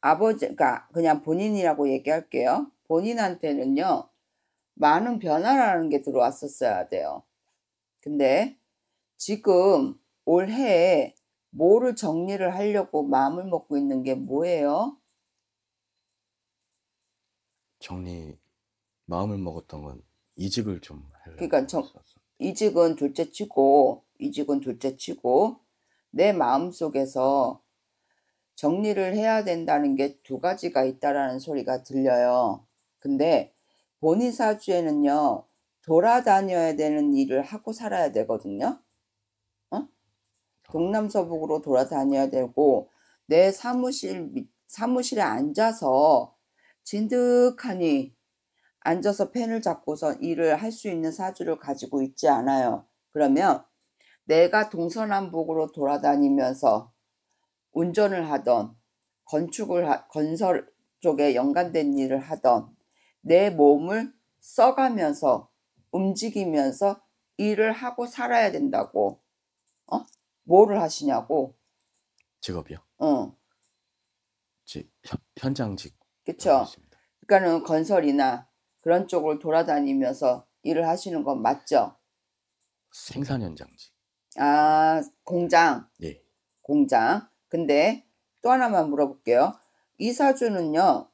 아버지가 그냥 본인이라고 얘기할게요. 본인한테는요, 많은 변화라는 게 들어왔었어야 돼요. 근데 지금 올해에 뭐를 정리를 하려고 마음을 먹고 있는 게 뭐예요? 마음을 먹었던 건 이직을 좀 하려고 그러니까 했었어. 이직은 둘째 치고 내 마음속에서 정리를 해야 된다는 게 두 가지가 있다라는 소리가 들려요. 근데 본인 사주에는요, 돌아다녀야 되는 일을 하고 살아야 되거든요. 동남서북으로 돌아다녀야 되고, 내 사무실에 앉아서 진득하니 앉아서 펜을 잡고서 일을 할 수 있는 사주를 가지고 있지 않아요. 그러면 내가 동서남북으로 돌아다니면서 운전을 하던 건설 쪽에 연관된 일을 하던 내 몸을 써가면서 움직이면서 일을 하고 살아야 된다고. 뭐를 하시냐고. 직업이요? 어, 현장직 하고 그쵸. 있습니다. 그러니까는 건설이나 그런 쪽을 돌아다니면서 일을 하시는 건 맞죠? 생산 현장직. 아, 공장. 네. 공장. 근데 또 하나만 물어볼게요. 이 사주는요,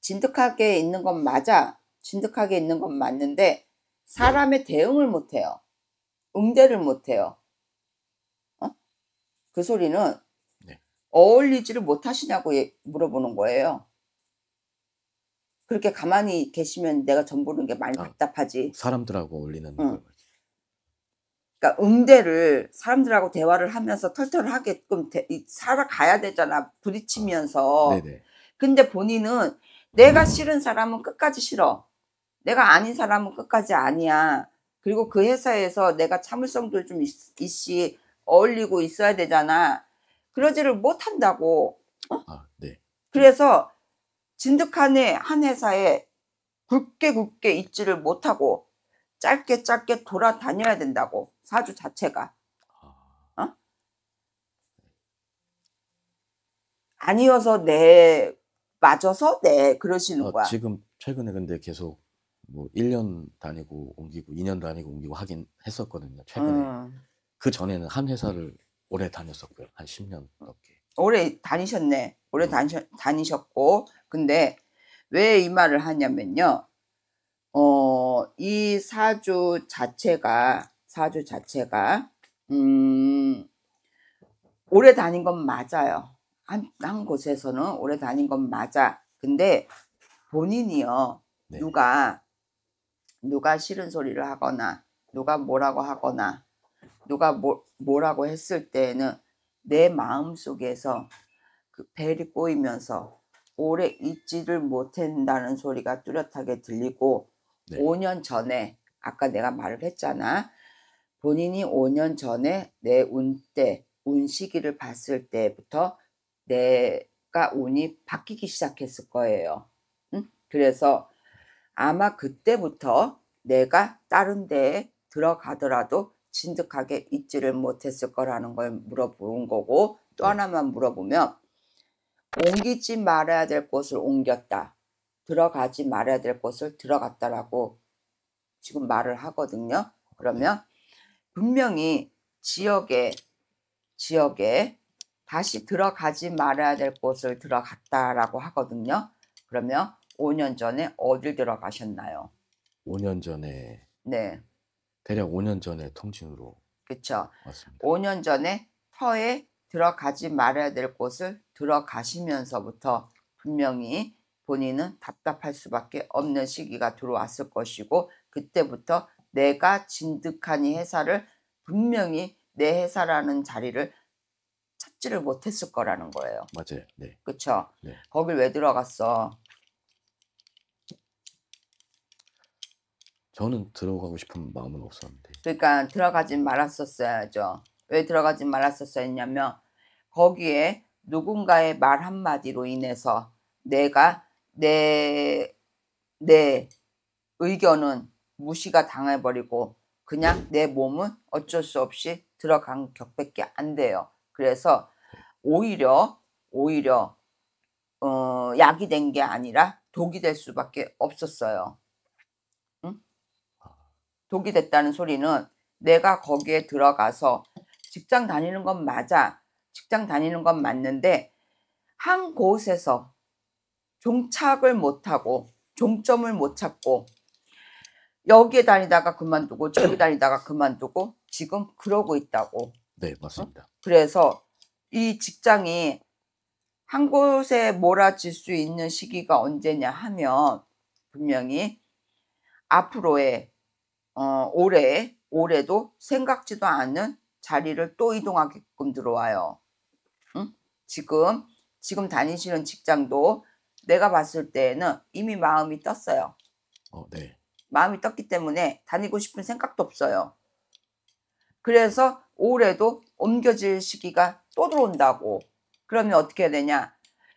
진득하게 있는 건 맞아. 진득하게 있는 건 맞는데 사람의 대응을 못해요. 응대를 못해요. 그 소리는 네. 어울리지를 못하시냐고 물어보는 거예요. 그렇게 가만히 계시면 내가 전 보는 게 많이 답답하지. 사람들하고 어울리는 응. 걸. 그러니까 응대를 사람들하고 대화를 하면서 털털하게끔 살아가야 되잖아. 부딪히면서. 네네. 근데 본인은 내가 싫은 사람은 끝까지 싫어. 내가 아닌 사람은 끝까지 아니야. 그리고 그 회사에서 내가 참을성도 좀 있이 어울리고 있어야 되잖아. 그러지를 못한다고. 네. 그래서 진득한 한 회사에 굳게 있지를 못하고 짧게 돌아다녀야 된다고. 사주 자체가. 아니어서 맞아서 그러시는 거야. 지금 최근에 근데 계속 뭐 1년 다니고 옮기고 2년 다니고 옮기고 하긴 했었거든요. 최근에. 그 전에는 한 회사를 오래 다녔었고요. 한 10년 넘게. 오래 다니셨네. 오래 다니셨고. 근데 왜 이 말을 하냐면요. 이 사주 자체가 오래 다닌 건 맞아요. 한 곳에서는 오래 다닌 건 맞아. 근데 본인이요. 네. 누가 싫은 소리를 하거나 누가 뭐라고 하거나 누가 뭐라고 했을 때에는 내 마음속에서 그 벨이 꼬이면서 오래 있지를 못한다는 소리가 뚜렷하게 들리고, 네. 5년 전에 아까 내가 말을 했잖아. 본인이 5년 전에 내 운 시기를 봤을 때부터 내가 운이 바뀌기 시작했을 거예요. 응? 그래서 아마 그때부터 내가 다른 데에 들어가더라도 진득하게 있지를 못했을 거라는 걸 물어본 거고, 또 하나만 물어보면, 옮기지 말아야 될 곳을 옮겼다, 들어가지 말아야 될 곳을 들어갔다라고 지금 말을 하거든요. 그러면 분명히 지역에 다시 들어가지 말아야 될 곳을 들어갔다라고 하거든요. 그러면 5년 전에 어딜 들어가셨나요? 5년 전에. 네. 대략 5년 전에 통진으로. 그쵸. 왔습니다. 5년 전에 터에 들어가지 말아야 될 곳을 들어가시면서부터 분명히 본인은 답답할 수밖에 없는 시기가 들어왔을 것이고, 그때부터 내가 진득한 이 회사를 분명히 내 회사라는 자리를 찾지를 못했을 거라는 거예요. 맞아요. 네. 그쵸? 네. 거길 왜 들어갔어? 저는 들어가고 싶은 마음은 없었는데. 그러니까 들어가지 말았었어야죠. 왜 들어가지 말았었어야 했냐면, 거기에 누군가의 말 한마디로 인해서 내가 내 의견은 무시가 당해버리고 그냥 내 몸은 어쩔 수 없이 들어간 격밖에 안 돼요. 그래서 오히려 약이 된 게 아니라 독이 될 수밖에 없었어요. 응? 독이 됐다는 소리는 내가 거기에 들어가서 직장 다니는 건 맞아. 직장 다니는 건 맞는데 한 곳에서 종착을 못하고 종점을 못 찾고 여기에 다니다가 그만두고 저기 다니다가 그만두고 지금 그러고 있다고. 네, 맞습니다. 그래서 이 직장이 한 곳에 몰아질 수 있는 시기가 언제냐 하면 분명히 앞으로의 올해도 생각지도 않은 자리를 또 이동하게끔 들어와요. 응? 지금 다니시는 직장도 내가 봤을 때는 이미 마음이 떴어요. 네. 마음이 떴기 때문에 다니고 싶은 생각도 없어요. 그래서 올해도 옮겨질 시기가 또 들어온다고. 그러면 어떻게 해야 되냐?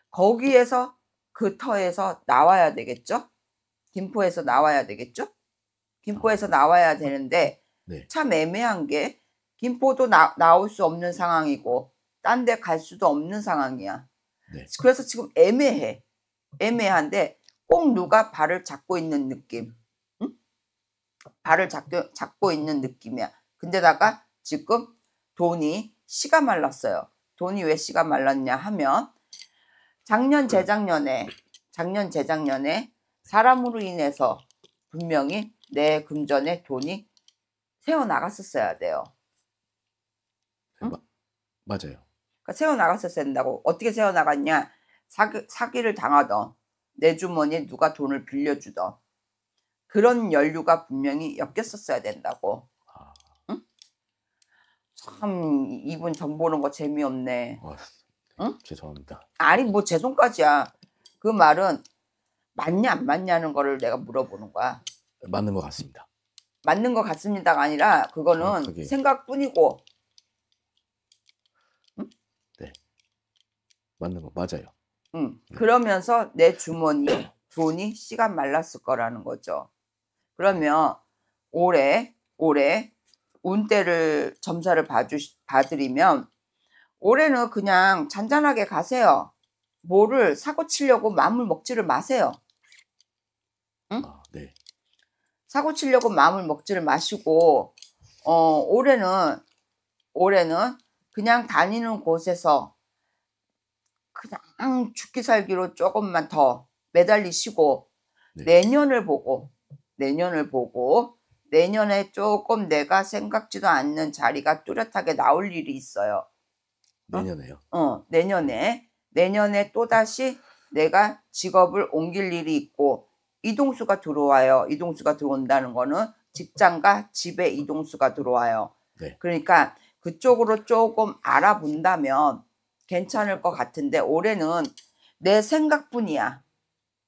거기에서 그 터에서 나와야 되겠죠? 김포에서 나와야 되겠죠? 김포에서 나와야 되는데 네. 참 애매한 게 김포도 나올 수 없는 상황이고 딴 데 갈 수도 없는 상황이야. 네. 그래서 지금 애매해. 애매한데 꼭 누가 발을 잡고 있는 느낌. 응? 발을 잡고 있는 느낌이야. 근데다가 지금 돈이 씨가 말랐어요. 돈이 왜 씨가 말랐냐 하면 작년 재작년에 사람으로 인해서 분명히 내 금전에 돈이 새어 나갔었어야 돼요. 응? 맞아요. 그러니까 새어 나갔었어야 된다고. 어떻게 새어 나갔냐? 사기를 당하던 내 주머니에 누가 돈을 빌려주던 그런 연류가 분명히 엮였었어야 된다고. 응? 참 이분 정 보는 거 재미없네. 응? 죄송합니다. 아니 뭐 죄송까지야. 그 말은 맞냐 안 맞냐는 거를 내가 물어보는 거야. 맞는 것 같습니다. 맞는 것 같습니다가 아니라 그거는 정확하게. 생각뿐이고. 응? 네. 맞는 거 맞아요. 응. 그러면서 내 주머니에 돈이 씨가 말랐을 거라는 거죠. 그러면 올해 운대를 점사를 봐드리면 올해는 그냥 잔잔하게 가세요. 뭐를 사고 치려고 마음을 먹지를 마세요. 응? 네. 사고 치려고 마음을 먹지를 마시고 올해는 그냥 다니는 곳에서 그냥 죽기 살기로 조금만 더 매달리시고 네. 내년을 보고 내년에 조금 내가 생각지도 않는 자리가 뚜렷하게 나올 일이 있어요. 내년에요? 내년에 또다시 내가 직업을 옮길 일이 있고 이동수가 들어와요. 이동수가 들어온다는 거는 직장과 집에 이동수가 들어와요. 네. 그러니까 그쪽으로 조금 알아본다면 괜찮을 것 같은데 올해는 내 생각뿐이야.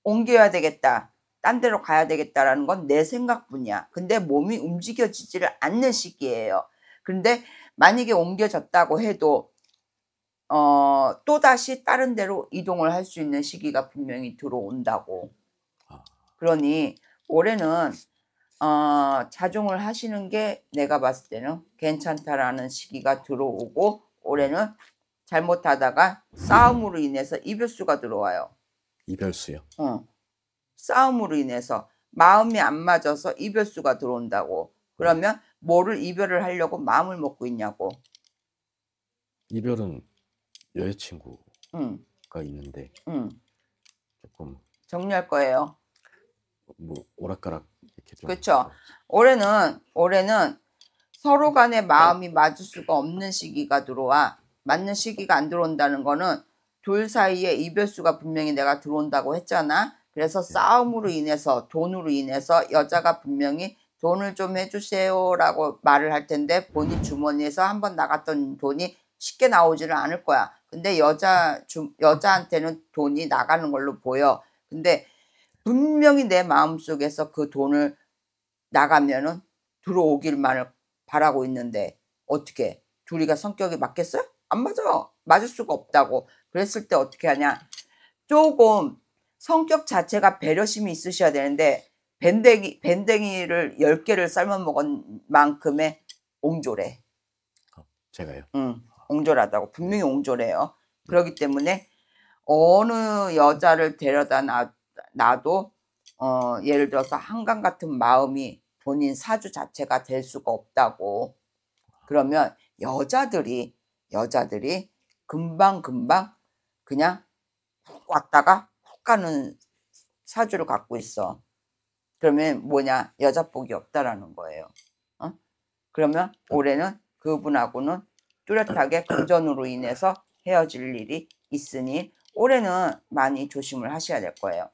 옮겨야 되겠다. 딴 데로 가야 되겠다라는 건 내 생각뿐이야. 근데 몸이 움직여지지를 않는 시기예요. 그런데 만약에 옮겨졌다고 해도 또다시 다른 데로 이동을 할 수 있는 시기가 분명히 들어온다고. 그러니 올해는 자중을 하시는 게 내가 봤을 때는 괜찮다라는 시기가 들어오고 올해는 잘못하다가 싸움으로 인해서 이별수가 들어와요. 이별수요? 싸움으로 인해서 마음이 안 맞아서 이별수가 들어온다고. 그러면 뭐를 이별을 하려고 마음을 먹고 있냐고. 이별은 여자친구가 있는데 조금 정리할 거예요. 뭐 오락가락 이렇게 좀. 그렇죠. 올해는 서로 간의 마음이 맞을 수가 없는 시기가 들어와. 맞는 시기가 안 들어온다는 거는 둘 사이에 이별수가 분명히 내가 들어온다고 했잖아. 그래서 싸움으로 인해서 돈으로 인해서 여자가 분명히 돈을 좀 해주세요라고 말을 할 텐데 본인 주머니에서 한번 나갔던 돈이 쉽게 나오지를 않을 거야. 근데 여자한테는 돈이 나가는 걸로 보여. 근데 분명히 내 마음속에서 그 돈을 나가면은 들어오길만을 바라고 있는데 어떻게 둘이가 성격이 맞겠어요? 안 맞아. 맞을 수가 없다고. 그랬을 때 어떻게 하냐? 조금 성격 자체가 배려심이 있으셔야 되는데 밴댕이를 10개를 삶아 먹은 만큼의 옹졸해. 제가요? 옹졸하다고. 분명히 옹졸해요. 그렇기 때문에 어느 여자를 데려다 놔도 예를 들어서 한강 같은 마음이 본인 사주 자체가 될 수가 없다고. 그러면 여자들이 금방 그냥 훅 왔다가 훅 가는 사주를 갖고 있어. 그러면 뭐냐? 여자 복이 없다라는 거예요. 그러면 올해는 그분하고는 뚜렷하게 금전으로 인해서 헤어질 일이 있으니 올해는 많이 조심을 하셔야 될 거예요.